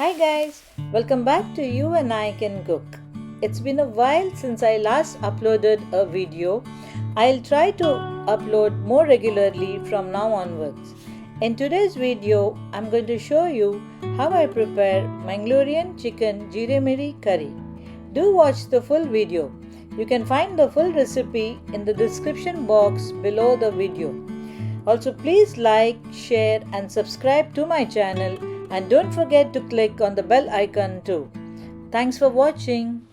Hi guys, welcome back to You and I Can Cook. It's been a while since I last uploaded a video. I'll try to upload more regularly from now onwards. In today's video, I'm going to show you how I prepare Mangalorean chicken Jeere Meeri Curry. Do watch the full video. You can find the full recipe in the description box below the video. Also, please like, share and subscribe to my channel, and don't forget to click on the bell icon too. Thanks for watching.